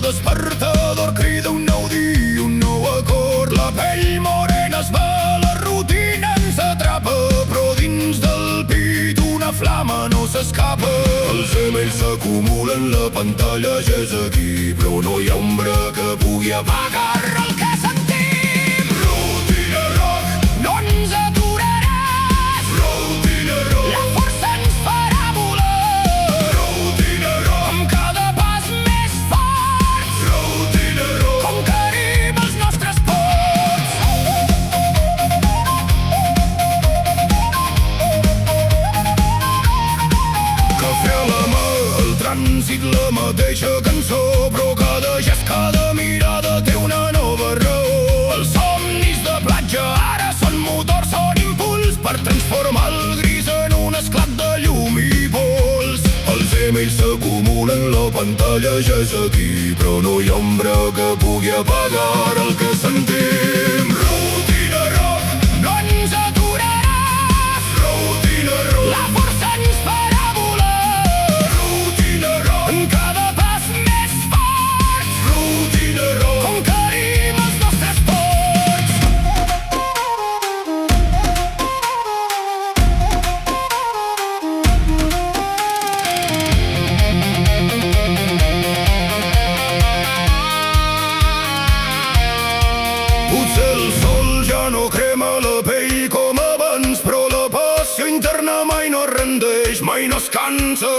despertador crida un nou dia, un nou acord. La pell morena es va, la rutina ens atrapa, però dins del pit una flama no s'escapa. Els emails s'acumulen, la pantalla ja és aquí, però no hi ha ombra que pugui apagar el que sentim. Rutina rock, no ens aturaràs. Rutina rock, la força ens farà volar. Rutina rock, amb cada pas més forts. Rutina rock, conquerim els nostres ports. Cafè a la mà, el trànsit, la mateixa cançó, però cada gest, cada mirada té una nova raó. Els somnis de platja ara són motor, són impuls per transformar el gris en un esclat de llum i pols. Els emails s'acumulen, la pantalla ja és aquí, però no hi ha ombra que pugui apagar el que sentim. Rutina rock, no ens aturaràs. Rutina rock, la força ens farà volar. Rutina rock, en cada pas més forts. Rutina rock, conquerim els nostres ports. Potser el sol ja no crema la pell com abans, però la passió interna mai no es rendeix, mai no es cansa.